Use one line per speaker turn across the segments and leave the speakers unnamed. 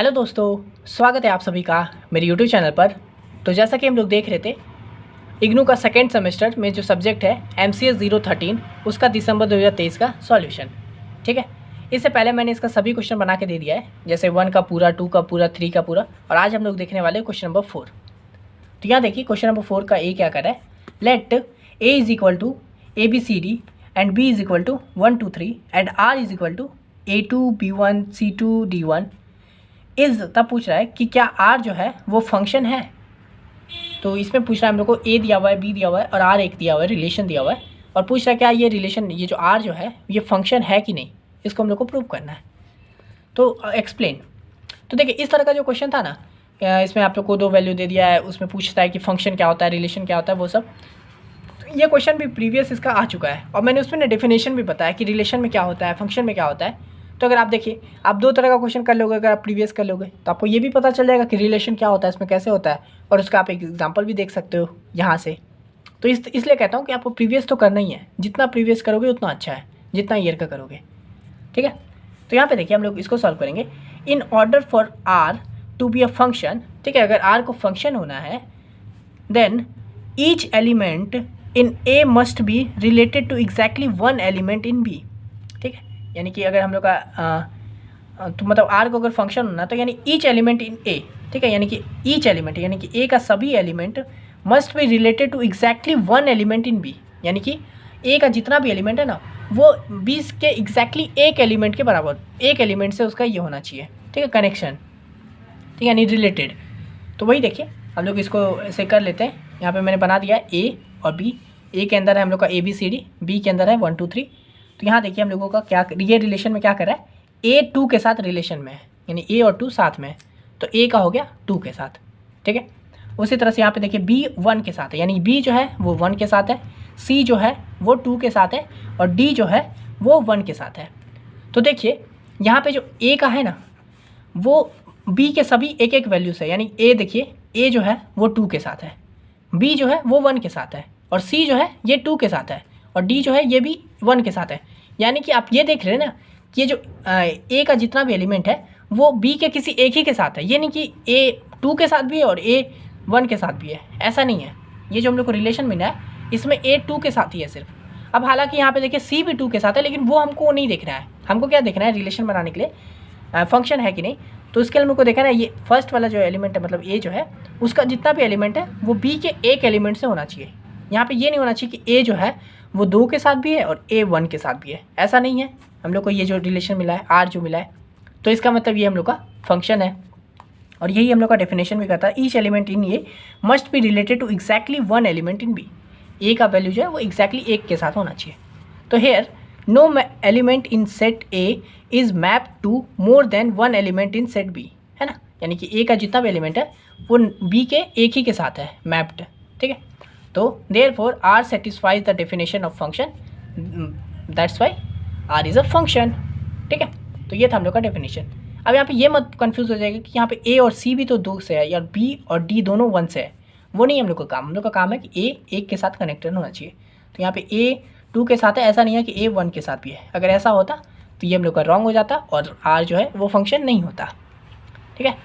Hello दोस्तों, स्वागत है आप सभी का मेरे यूट्यूब चैनल पर। तो जैसा कि हम लोग देख रहे थे, इग्नू का सेकेंड सेमेस्टर में जो सब्जेक्ट है MCS 013 उसका दिसंबर 2023 का सॉल्यूशन। ठीक है, इससे पहले मैंने इसका सभी क्वेश्चन बना के दे दिया है, जैसे 1 का पूरा, 2 का पूरा, 3 का पूरा, और आज हम लोग देखने वाले हैं क्वेश्चन नंबर 4। तो यहाँ देखिए क्वेश्चन नंबर 4 का ए क्या कर रहा है, let A is equal to ABCD and B is equal to 1 2 3 and R is equal to A2 B1 C2 D1 is, तब पूछ रहा है कि क्या R जो है वो फंक्शन है। तो इसमें पूछ रहा है हम लोग को A दिया हुआ है, B दिया हुआ है और R एक दिया हुआ है, रिलेशन दिया हुआ है, और पूछ रहा है क्या ये रिलेशन, ये जो R जो है ये फंक्शन है कि नहीं, इसको हम लोग को प्रूव करना है। तो एक्सप्लेन। तो देखिए इस तरह का जो क्वेश्चन था ना, इसमें आप लोग को 2 वैल्यू दे दिया है, उसमें पूछता है कि फंक्शन क्या होता है, रिलेशन क्या होता है, वो सब। तो ये क्वेश्चन भी प्रीवियस इसका आ चुका है और मैंने उसमें ना डेफिनेशन भी बताया कि रिलेशन में क्या होता है, फंक्शन में क्या होता है। तो अगर आप देखिए, आप 2 तरह का क्वेश्चन कर लोगे, अगर आप प्रीवियस कर लोगे तो आपको ये भी पता चल जाएगा कि रिलेशन क्या होता है, इसमें कैसे होता है, और उसका आप एक एग्जांपल भी देख सकते हो यहाँ से। तो इसलिए कहता हूँ कि आपको प्रीवियस तो करना ही है, जितना प्रीवियस करोगे उतना अच्छा है, जितना ईयर का करोगे। ठीक है, तो यहाँ पे देखिए हम लोग इसको सॉल्व करेंगे। In order for R to be a function, ठीक है, अगर आर को फंक्शन होना है, then each element in A must be related to exactly 1 element in B. ठीक है, यानी कि अगर हम लोग का तो मतलब आर को अगर फंक्शन होना तो यानी ईच एलिमेंट इन ए, ठीक है, यानी कि ईच एलिमेंट यानी कि ए का सभी element must be related to exactly 1 element in B, यानी कि ए का जितना भी एलिमेंट है ना वो 20 के एग्जैक्टली एक एलिमेंट के बराबर, एक एलिमेंट से उसका ये होना चाहिए। ठीक है, कनेक्शन, ठीक है, यानी रिलेटेड। तो वही देखिए हम लोग इसको ऐसे कर लेते हैं। यहाँ पे मैंने बना दिया है ए और बी। ए के अंदर है हम लोग का ABCD, बी के अंदर है 1 2 3। तो यहाँ देखिए हम लोगों का क्या, ये रिलेशन में क्या कर रहा है, A 2 के साथ रिलेशन में है, यानी A और 2 साथ में है, तो A का हो गया 2 के साथ। ठीक है, उसी तरह से यहाँ पे देखिए B 1 के साथ है, यानी B जो है वो 1 के साथ है, C जो है वो 2 के साथ है, और D जो है वो 1 के साथ है। तो देखिए यहाँ पे जो A का है ना वो B के सभी एक एक वैल्यू से, यानी A देखिए A जो है वो 2 के साथ है, B जो है वो 1 के साथ है, और C जो है ये 2 के साथ है, और D जो है ये भी 1 के साथ है। यानी कि आप ये देख रहे हैं ना कि ये जो A का जितना भी एलिमेंट है वो B के किसी एक ही के साथ है, ये नहीं कि A 2 के साथ भी है और A 1 के साथ भी है, ऐसा नहीं है। ये जो हम लोग को रिलेशन मिला है इसमें A 2 के साथ ही है सिर्फ। अब हालांकि यहाँ पे देखिए C भी 2 के साथ है, लेकिन वो हमको नहीं देखना है। हमको क्या देखना है, रिलेशन बनाने के लिए फंक्शन है कि नहीं। तो इसके लिए हमको देखना है ये फर्स्ट वाला जो एलिमेंट है, मतलब A जो है उसका जितना भी एलिमेंट है वो B के एक एलिमेंट से होना चाहिए। यहाँ पे ये नहीं होना चाहिए कि A जो है वो 2 के साथ भी है और A 1 के साथ भी है, ऐसा नहीं है। हम लोग को ये जो रिलेशन मिला है R जो मिला है, तो इसका मतलब ये हम लोग का फंक्शन है, और यही हम लोग का डेफिनेशन भी करता है। Each element in A must be related to exactly 1 element in B. A का वैल्यू जो है वो एग्जैक्टली 1 के साथ होना चाहिए। तो here no element in set A is map to more than 1 element in set B, है ना, यानी कि ए का जितना भी एलिमेंट है वो बी के एक ही के साथ है मैप्ड। ठीक है, तो therefore R satisfies the definition of function, that's why R is a function। ठीक है, तो ये था हम लोग का डेफिनेशन। अब यहाँ पे ये मत कंफ्यूज हो जाएगा कि यहाँ पे A और C भी तो 2 से है, या B और D दोनों 1 से है, वो नहीं हम लोग का काम। हम लोग का काम है कि A 1 के साथ कनेक्टेड होना चाहिए। तो यहाँ पे A 2 के साथ है, ऐसा नहीं है कि A 1 के साथ भी है। अगर ऐसा होता तो ये हम लोग का रॉन्ग हो जाता और R जो है वो फंक्शन नहीं होता। ठीक है,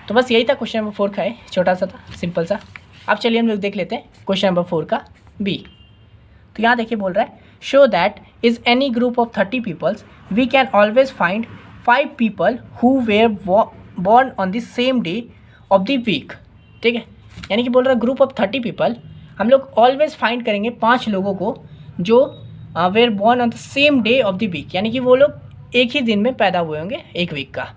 तो बस यही था क्वेश्चन नंबर 4 का, है छोटा सा था, सिंपल सा। अब चलिए हम लोग देख लेते हैं क्वेश्चन नंबर 4 का बी। तो यहाँ देखिए बोल रहा है, show that is any group of 30 peoples we can always find 5 people who were born on the same day of the week. ठीक है, यानी कि बोल रहा है ग्रुप ऑफ 30 पीपल हम लोग ऑलवेज फाइंड करेंगे 5 लोगों को जो were born on the same day of the week, यानी कि वो लोग एक ही दिन में पैदा हुए होंगे एक वीक का।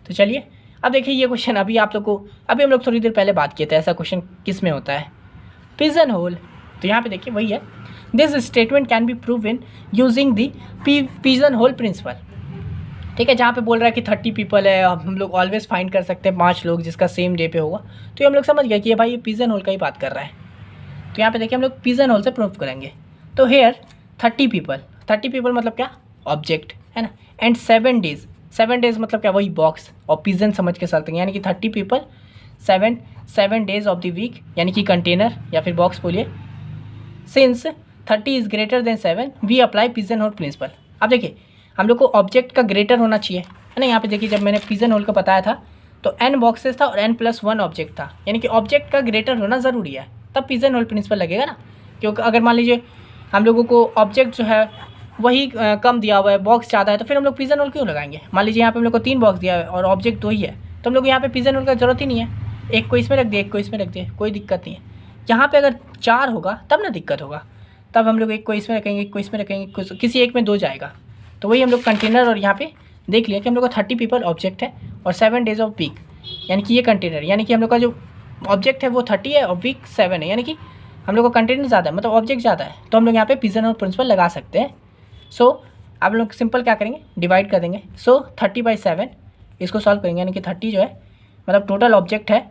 तो चलिए अब देखिए ये क्वेश्चन अभी आप लोग को, अभी हम लोग थोड़ी देर पहले बात किए थे ऐसा क्वेश्चन किस में होता है, पिजन होल। तो यहाँ पे देखिए वही है, this statement can be proven using the pigeonhole principle. ठीक है, जहाँ पे बोल रहा है कि 30 पीपल है, हम लोग ऑलवेज फाइंड कर सकते हैं 5 लोग जिसका सेम डे पे होगा। तो ये हम लोग समझ गए कि ये भाई ये पिजन होल का ही बात कर रहा है। तो यहाँ पे देखिए हम लोग पिजन होल से प्रूव करेंगे। तो हेयर 30 पीपल मतलब क्या, ऑब्जेक्ट है ना, एंड 7 डेज, 7 डेज मतलब क्या, वही बॉक्स, और पिजन समझ के चलते हैं, यानी कि 30 people 7 days of the week, यानी कि कंटेनर या फिर बॉक्स बोलिए। Since 30 is greater than 7 we apply pigeonhole principle. अब देखिए हम लोग को ऑब्जेक्ट का ग्रेटर होना चाहिए, है ना। यहाँ पे देखिए जब मैंने पिजन होल का बताया था तो n बॉक्सेस था और n+1 ऑब्जेक्ट था, यानी कि ऑब्जेक्ट का ग्रेटर होना ज़रूरी है, तब पिजन होल प्रिंसिपल लगेगा ना। क्योंकि अगर मान लीजिए हम लोगों को ऑब्जेक्ट जो है वही कम दिया हुआ है, बॉक्स ज़्यादा है, तो फिर हम लोग पिजन होल क्यों लगाएंगे। मान लीजिए यहाँ पे हम लोग को 3 बॉक्स दिया है और ऑब्जेक्ट 2 ही है, तो हम लोग यहाँ पे पिजन होल का जरूरत ही नहीं है। एक को इसमें रख दिए, एक को इसमें रख दिए, कोई दिक्कत नहीं है। यहाँ पे अगर 4 होगा तब ना दिक्कत होगा, तब हम लोग एक को इसमें रखेंगे, एक को इसमें रखेंगे, किसी एक में 2 जाएगा। तो वही हम लोग कंटेनर, और यहाँ पे देख लिया कि हम लोग को 30 पीपल ऑब्जेक्ट है और 7 डेज ऑफ वीक, यानी कि ये कंटेनर, यानी कि हम लोग का जो ऑब्जेक्ट है वो 30 है और वीक 7 है, यानी कि हम लोग का कंटेनर ज़्यादा है, मतलब ऑब्जेक्ट ज़्यादा है, तो हम लोग यहाँ पे पिजन होल प्रिंसिपल लगा सकते हैं। सो आप लोग सिंपल क्या करेंगे, डिवाइड कर देंगे। सो 30/7 इसको सॉल्व करेंगे, यानी कि 30 जो है मतलब टोटल ऑब्जेक्ट है,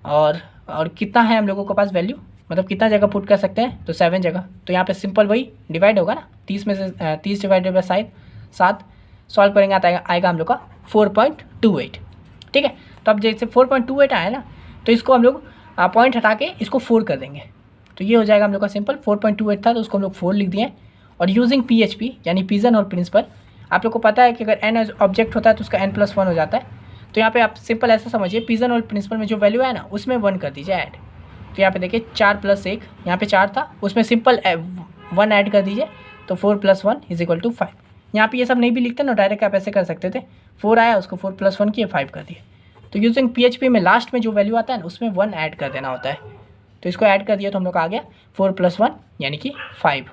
और कितना है हम लोगों के पास वैल्यू, मतलब कितना जगह पुट कर सकते हैं, तो 7 जगह। तो यहाँ पे सिंपल वही डिवाइड होगा ना, 30 में से 30 डिवाइडेड बाई 7 सॉल्व करेंगे, आएगा हम लोग का 4.28। ठीक है, तो अब जैसे 4.28 आया ना, तो इसको हम लोग पॉइंट हटा के इसको 4 कर देंगे, तो ये हो जाएगा हम लोग का सिंपल। 4.28 था तो उसको हम लोग 4 लिख दिए। और यूजिंग PHP यानी पिजन होल प्रिंसिपल, आप लोग को पता है कि अगर n ऑब्जेक्ट होता है तो उसका n+1 हो जाता है। तो यहाँ पे आप सिंपल ऐसा समझिए, पिजन होल प्रिंसिपल में जो वैल्यू है ना उसमें 1 कर दीजिए ऐड। तो यहाँ पे देखिए 4 + 1, यहाँ पे 4 था, उसमें सिंपल 1 ऐड कर दीजिए, तो 4 + 1 = 5। यहाँ पे ये सब नहीं भी लिखते ना, डायरेक्ट आप ऐसे कर सकते थे, 4 आया उसको 4 + 1 किए 5 कर दिए। तो यूजिंग PHP में लास्ट में जो वैल्यू आता है ना उसमें 1 ऐड कर देना होता है, तो इसको ऐड कर दिया तो हम लोग आ गया 4 + 1 यानी कि 5।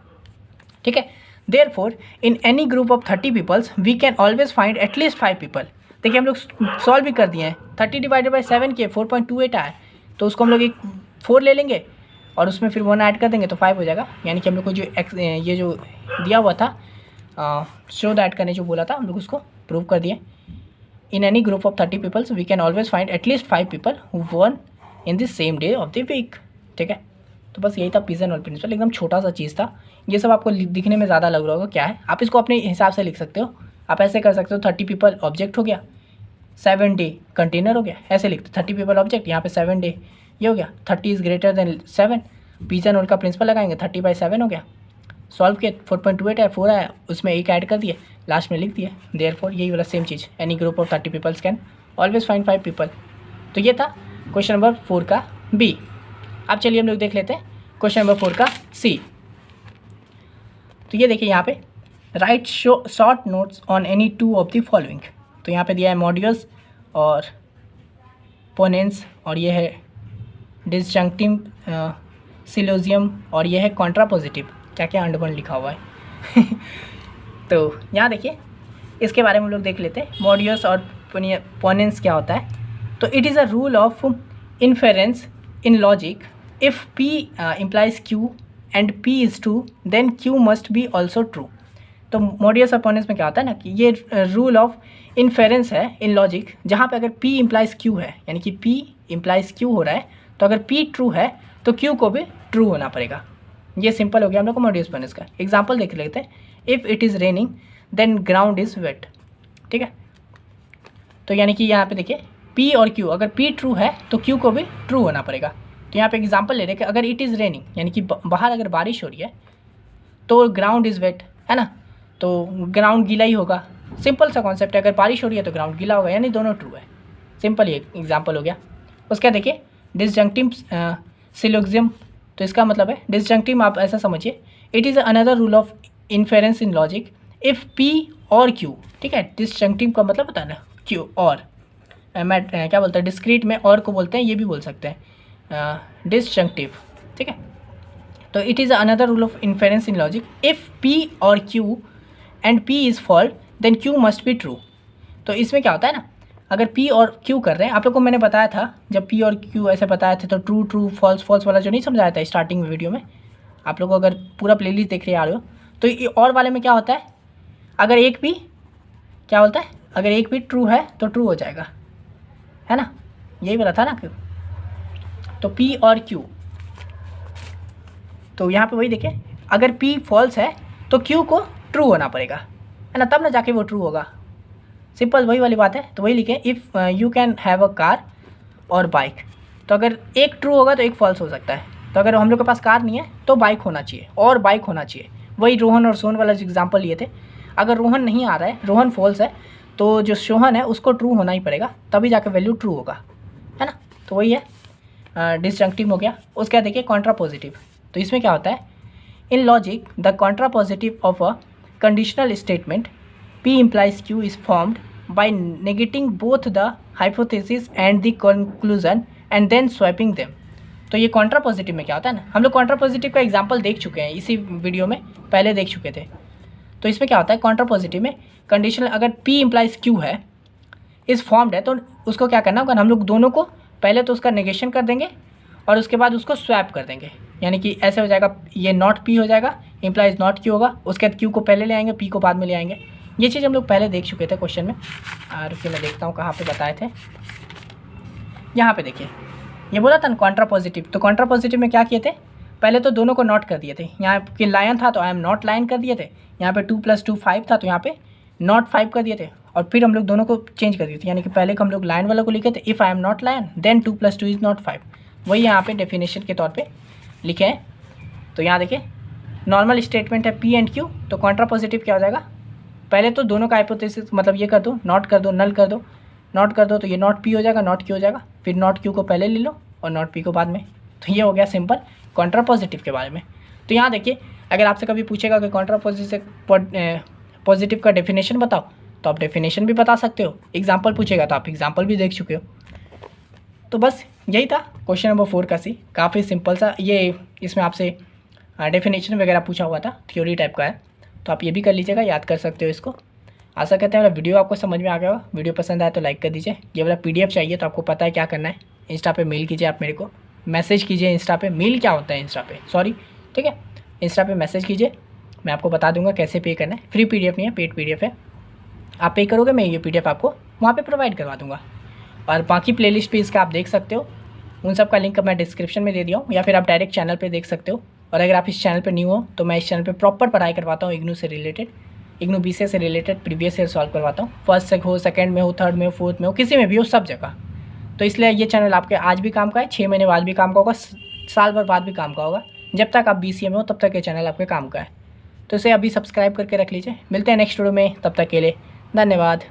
ठीक है, therefore in any group of 30 peoples we can always find at least 5 people. देखिए हम लोग सॉल्व भी कर दिए हैं, 30 डिवाइडेड बाई 7 किए 4.28 आया, तो उसको हम लोग एक 4 ले लेंगे और उसमें फिर 1 ऐड कर देंगे तो 5 हो जाएगा। यानी कि हम लोग को जो ये जो दिया हुआ था शो दैट करने जो बोला था, हम लोग उसको प्रूव कर दिए। In any group of 30 peoples we can always find at least 5 people who born in the same day of the week. ठीक है, तो बस यही था पिजन होल प्रिंसिपल, एकदम छोटा सा चीज़ था। ये सब आपको दिखने में ज़्यादा लग रहा होगा क्या है, आप इसको अपने हिसाब से लिख सकते हो। आप ऐसे कर सकते हो, 30 पीपल ऑब्जेक्ट हो गया, 7 डे कंटेनर हो गया, ऐसे लिखते 30 पीपल ऑब्जेक्ट, यहाँ पे 7 डे ये हो गया, 30 is greater than 7, pigeonhole का प्रिंसिपल लगाएंगे, 30/7 हो गया। सॉल्व किए 4.28 है, 4 आया, उसमें 1 ऐड कर दिए, लास्ट में लिख दिए। देयरफॉर यही वाला सेम चीज़, any group of 30 peoples can always find 5 people. तो ये था क्वेश्चन नंबर 4 का B। अब चलिए हम लोग देख लेते हैं क्वेश्चन नंबर 4 का C। तो ये देखिए यहाँ पे right short notes on any 2 of the following. तो यहाँ पे दिया है मॉड्यूल्स और पोनेंस, और ये है डिसजंक्टिव सिलोजियम, और ये है कॉन्ट्रापोजिटिव। क्या क्या अंडरबन लिखा हुआ है तो यहाँ देखिए इसके बारे में हम लोग देख लेते हैं, मॉड्यूल्स और पोनेंस क्या होता है। तो it is a rule of inference in logic, if P implies Q and P is true then Q must be also true। तो मॉड्यूल्स और पोनेंस में क्या होता है ना कि ये रूल ऑफ इन्फेरेंस है इन लॉजिक, जहाँ पे अगर P implies Q है, यानी कि P implies Q हो रहा है, तो अगर P ट्रू है तो Q को भी ट्रू होना पड़ेगा। ये सिंपल हो गया हम लोग को मॉड्यूल्स पोनेंस का। एग्जाम्पल देख लेते हैं, if it is raining then ground is wet. ठीक है, तो यानी कि यहाँ पे देखिए P और Q, अगर P ट्रू है तो Q को भी ट्रू होना पड़ेगा। तो यहाँ पे एग्जांपल ले रहे हैं कि अगर इट इज़ रेनिंग, यानी कि बाहर अगर बारिश हो रही है तो ग्राउंड इज़ वेट, है ना, तो ग्राउंड गीला ही होगा। सिंपल सा कॉन्सेप्ट है, अगर बारिश हो रही है तो ग्राउंड गीला होगा, यानी दोनों ट्रू है। सिंपल ये एग्जांपल हो गया। उसका देखिए डिसजंक्टिव सिलोजियम, तो इसका मतलब है डिसजंक्टिव, आप ऐसा समझिए, it is another rule of inference in logic if P और Q। ठीक है, डिसजंक्टिव का मतलब होता है ना Q और, मैं क्या बोलते हैं डिस्क्रीट में और को बोलते हैं, ये भी बोल सकते हैं डिसजंक्टिव। ठीक है, तो it is another rule of inference in logic if P और Q and P is false then Q must be true. तो इसमें क्या होता है ना, अगर P और Q कर रहे हैं, आप लोग को मैंने बताया था जब P और Q ऐसे बताए थे, तो ट्रू ट्रू फॉल्स फॉल्स वाला जो नहीं समझाया था स्टार्टिंग में वीडियो में, आप लोग अगर पूरा प्लेलिस्ट देख रहे आ रहे हो, तो ये और वाले में क्या होता है, अगर एक भी क्या बोलता है, अगर एक भी ट्रू है तो ट्रू हो जाएगा, है ना, यही बोला था ना। तो P और Q, तो यहाँ पे वही देखें, अगर P फॉल्स है तो Q को ट्रू होना पड़ेगा, है ना, तब ना जाके वो ट्रू होगा। सिंपल वही वाली बात है। तो वही लिखें, if you can have a car और बाइक, तो अगर एक ट्रू होगा तो एक फॉल्स हो सकता है। तो अगर हम लोग के पास कार नहीं है तो बाइक होना चाहिए और बाइक होना चाहिए। वही रोहन और सोहन वाला जो एग्जाम्पल लिए थे, अगर रोहन नहीं आ रहा है, रोहन फॉल्स है, तो जो सोहन है उसको ट्रू होना ही पड़ेगा, तभी जाकर वैल्यू ट्रू होगा, है ना। तो वही है, डिसजंक्टिव हो गया। उसके बाद देखिए कॉन्ट्रापोजिटिव। तो इसमें क्या होता है, इन logic the contrapositive of a conditional statement P implies Q is formed by negating both the hypothesis and the conclusion and then swapping them। तो ये कॉन्ट्रापोजिटिव में क्या होता है ना, हम लोग कॉन्ट्रापोजिटिव का एग्जांपल देख चुके हैं इसी वीडियो में, पहले देख चुके थे। तो इसमें क्या होता है, कॉन्ट्रापोजिटिव में कंडीशनल अगर P इम्प्लाइज Q है, इस फॉर्म्ड है, तो उसको क्या करना होगा, हम लोग दोनों को पहले तो उसका नेगेशन कर देंगे और उसके बाद उसको स्वैप कर देंगे, यानी कि ऐसे हो जाएगा, ये नॉट P हो जाएगा, इम्प्लाइज नॉट Q होगा, उसके बाद Q को पहले ले आएंगे, P को बाद में ले आएंगे। ये चीज़ हम लोग पहले देख चुके थे क्वेश्चन में। रुकिए मैं देखता हूँ कहाँ पे बताए थे। यहाँ पे देखिए, ये बोला था ना कॉन्ट्रापोजिटिव। तो कॉन्ट्रापोजिटिव में क्या किए थे, पहले तो दोनों को नॉट कर दिए थे। यहाँ पे लायन था तो आई एम नॉट लायन कर दिए थे, यहाँ पे 2 + 2 5 था तो यहाँ पे नॉट 5 कर दिए थे, और फिर हम लोग दोनों को चेंज कर दिए थे, यानी कि पहले हम लोग लायन वाला को लिखे थे, if I am not lion then 2 + 2 is not 5। वही यहाँ पे डेफिनेशन के तौर पर लिखे हैं। तो यहाँ देखिए नॉर्मल स्टेटमेंट है P एंड Q, तो कॉन्ट्रापोजिटिव क्या हो जाएगा, पहले तो दोनों का हाइपोथेसिस मतलब ये कर दो, नॉट कर दो, नल कर दो, नॉट कर दो, तो ये नॉट P हो जाएगा, नॉट Q हो जाएगा, फिर नॉट Q को पहले ले लो और नॉट P को बाद में। तो ये हो गया सिंपल कॉन्ट्रापोजिटिव के बारे में। तो यहाँ देखिए, अगर आपसे कभी पूछेगा कि पॉजिटिव का डेफिनेशन बताओ, तो आप डेफिनेशन भी बता सकते हो, एग्जाम्पल पूछेगा तो आप एग्जाम्पल भी देख चुके हो। तो बस यही था क्वेश्चन नंबर 4 का सी, काफ़ी सिंपल सा। ये इसमें आपसे डेफिनेशन वगैरह पूछा हुआ था, थ्योरी टाइप का है, तो आप ये भी कर लीजिएगा, याद कर सकते हो इसको। आशा करते हैं मेरा वीडियो आपको समझ में आ गया होगा। वीडियो पसंद आए तो लाइक कर दीजिए। ये वाला PDF चाहिए तो आपको पता है क्या करना है, इंस्टा पे मेल कीजिए, आप मेरे को मैसेज कीजिए इंस्टा पे। मेल क्या होता है इंस्टा पे, सॉरी, ठीक है, इंस्टा पे मैसेज कीजिए, मैं आपको बता दूंगा कैसे पे करना है। फ्री PDF नहीं है, पेड PDF है। आप पे करोगे, मैं ये PDF आपको वहाँ पर प्रोवाइड करवा दूँगा। और बाकी प्लेलिस्ट भी इसका आप देख सकते हो, उन सब का लिंक मैं डिस्क्रिप्शन में दे दिया हूँ, या फिर आप डायरेक्ट चैनल पर देख सकते हो। और अगर आप इस चैनल पर न्यू हो तो मैं इस चैनल पे प्रॉपर पढ़ाई करवाता हूँ इग्नू से रिलेटेड, इग्नू BCS से रिलेटेड प्रीवियस ईयर सॉल्व करवाता हूँ, फर्स्ट से हो, सेकंड में हो, थर्ड में हो, फोर्थ में हो, किसी में भी हो, सब जगह। तो इसलिए ये चैनल आपके आज भी काम का है, 6 महीने बाद भी काम का होगा, साल भर बाद भी काम का होगा। जब तक आप BCA में हो तब तक ये चैनल आपके काम का है। तो इसे अभी सब्सक्राइब करके रख लीजिए। मिलते हैं नेक्स्ट वीडियो में, तब तक के लिए धन्यवाद।